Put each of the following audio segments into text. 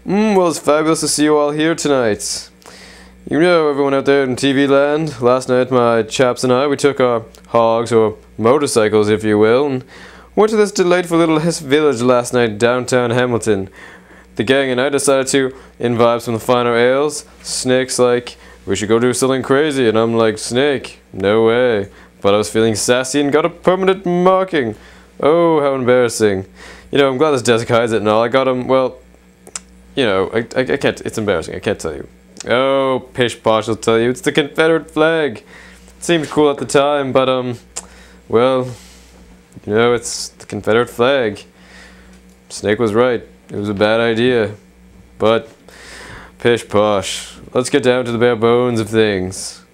Well, it's fabulous to see you all here tonight. You know, everyone out there in TV land, last night my chaps and I, we took our hogs, or motorcycles if you will, and went to this delightful little village last night downtown Hamilton. The gang and I decided to imbibe some of the finer ales. Snake's like, we should go do something crazy, and I'm like, Snake, no way. But I was feeling sassy and got a permanent marking. Oh, how embarrassing. You know, I'm glad this desk hides it and all. I got him, well, you know, I can't, it's embarrassing, I can't tell you. Oh, pish posh will tell you, it's the Confederate flag. It seemed cool at the time, but well, you know, it's the Confederate flag. Snake was right, it was a bad idea. But, pish posh, let's get down to the bare bones of things.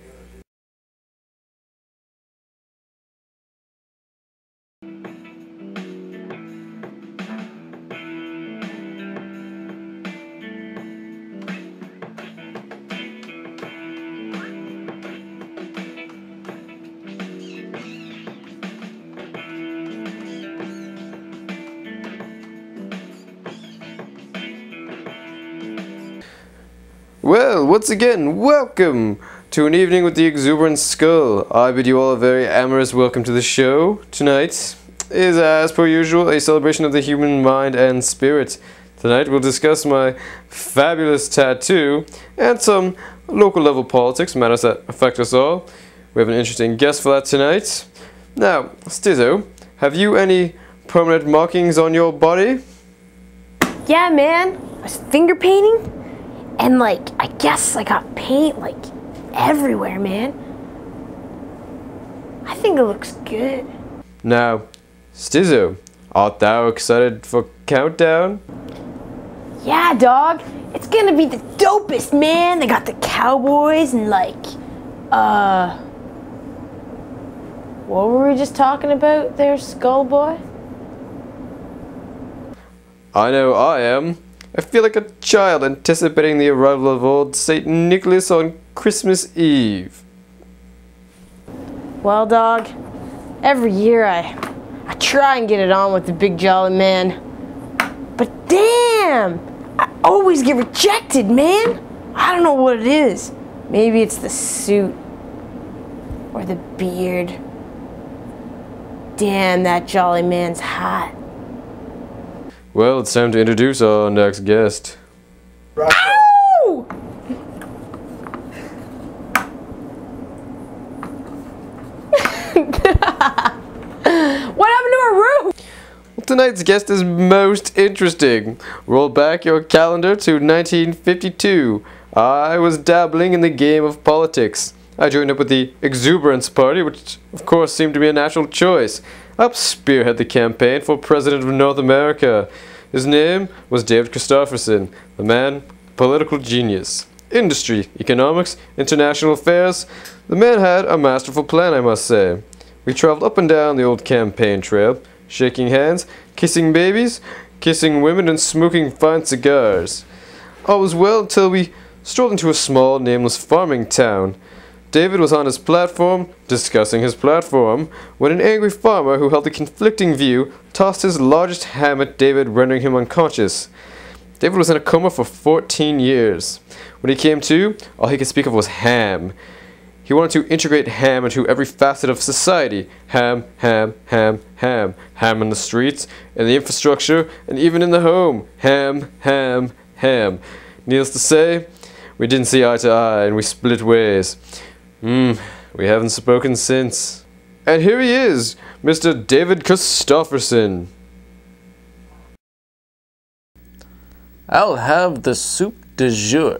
Well, once again, welcome to an evening with the Exuberant Skull. I bid you all a very amorous welcome to the show. Tonight is, as per usual, a celebration of the human mind and spirit. Tonight we'll discuss my fabulous tattoo and some local level politics, matters that affect us all. We have an interesting guest for that tonight. Now, Stizzo, have you any permanent markings on your body? Yeah, man. I was finger painting. And like, I guess I got paint like everywhere, man. I think it looks good. Now, Stizzo, art thou excited for Countdown? Yeah, dog. It's gonna be the dopest, man. They got the cowboys and like, what were we just talking about there, Skull Boy? I know I am. I feel like a child anticipating the arrival of old St. Nicholas on Christmas Eve. Well, dog, every year I try and get it on with the big jolly man. But damn, I always get rejected, man. I don't know what it is. Maybe it's the suit or the beard. Damn, that jolly man's hot. Well, it's time to introduce our next guest. Ow! What happened to our room? Well, tonight's guest is most interesting. Roll back your calendar to 1952. I was dabbling in the game of politics. I joined up with the Exuberance Party, which of course seemed to be a natural choice. Helped spearhead the campaign for President of North America. His name was David Christopherson, the man, political genius. Industry, economics, international affairs. The man had a masterful plan, I must say. We traveled up and down the old campaign trail, shaking hands, kissing babies, kissing women, and smoking fine cigars. All was well until we strolled into a small, nameless farming town. David was on his platform, discussing his platform, when an angry farmer who held a conflicting view tossed his largest ham at David, rendering him unconscious. David was in a coma for 14 years. When he came to, all he could speak of was ham. He wanted to integrate ham into every facet of society. Ham, ham, ham, ham. Ham in the streets, in the infrastructure, and even in the home. Ham, ham, ham. Needless to say, we didn't see eye to eye, and we split ways. We haven't spoken since. And here he is, Mr. David Christopherson. I'll have the soup de jour.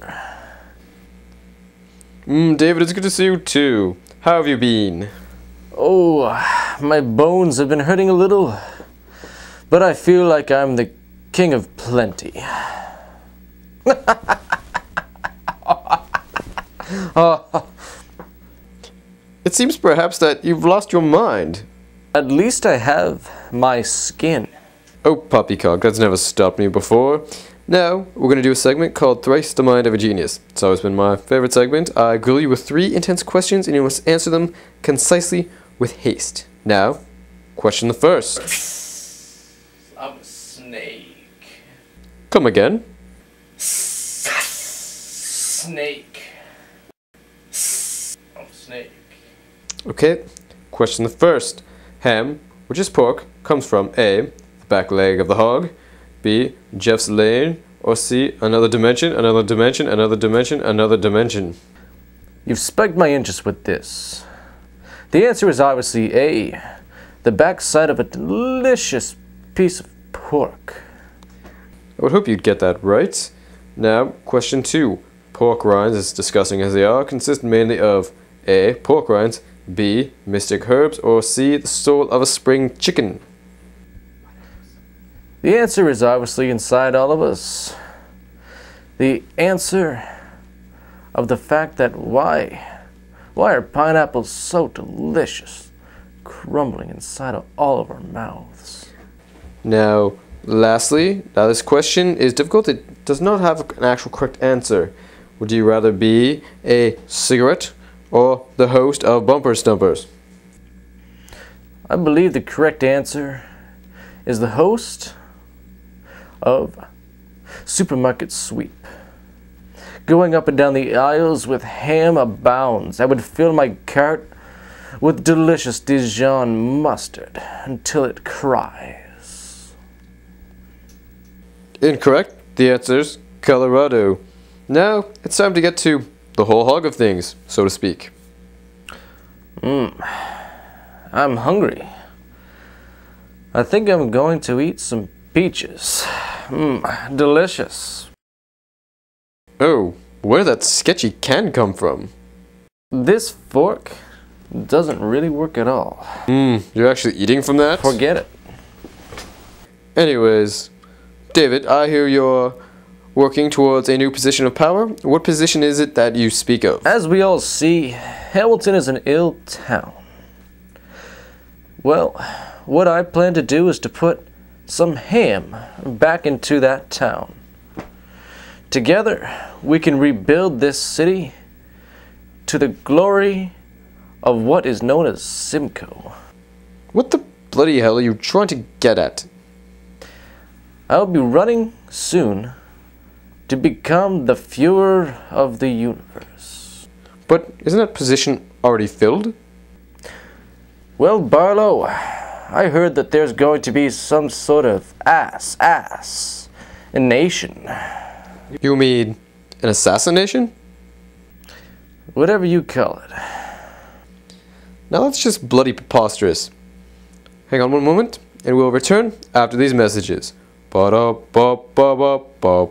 David, it's good to see you too. How have you been? Oh, my bones have been hurting a little, but I feel like I'm the king of plenty. It seems perhaps that you've lost your mind. At least I have my skin. Oh, poppycock, that's never stopped me before. Now, we're going to do a segment called Thrice the Mind of a Genius. It's always been my favorite segment. I grill you with 3 intense questions and you must answer them concisely with haste. Now, question the first. I'm a snake. Come again. snake. Oh, snake. Okay, question the first. Ham, which is pork, comes from A, the back leg of the hog, B, Jeff's lane, or C, another dimension, another dimension, another dimension, another dimension. You've spiked my interest with this. The answer is obviously A, the backside of a delicious piece of pork. I would hope you'd get that right. Now, question 2. Pork rinds, as disgusting as they are, consist mainly of A, pork rinds, B, mystic herbs, or C, the soul of a spring chicken. The answer is obviously inside all of us. The answer of the fact that why are pineapples so delicious, crumbling inside of all of our mouths? Now, lastly, this question is difficult. It does not have an actual correct answer. Would you rather be a cigarette or the host of Bumper Stumpers? I believe the correct answer is the host of Supermarket Sweep. Going up and down the aisles with ham abounds. I would fill my cart with delicious Dijon mustard until it cries. Incorrect. The answer's Colorado. Now, it's time to get to the whole hog of things, so to speak. I'm hungry. I think I'm going to eat some peaches. Delicious. Oh, where did that sketchy can come from? This fork doesn't really work at all. You're actually eating from that? Forget it. Anyways, David, I hear you're working towards a new position of power. What position is it that you speak of? As we all see, Hamilton is an ill town. Well, what I plan to do is to put some ham back into that town. Together, we can rebuild this city to the glory of what is known as Simcoe. What the bloody hell are you trying to get at? I'll be running soon to become the Führer of the universe. But isn't that position already filled? Well, Barlow, I heard that there's going to be some sort of nation. You mean an assassination? Whatever you call it. Now that's just bloody preposterous. Hang on one moment, and we'll return after these messages. Ba-da-ba-ba-ba-ba.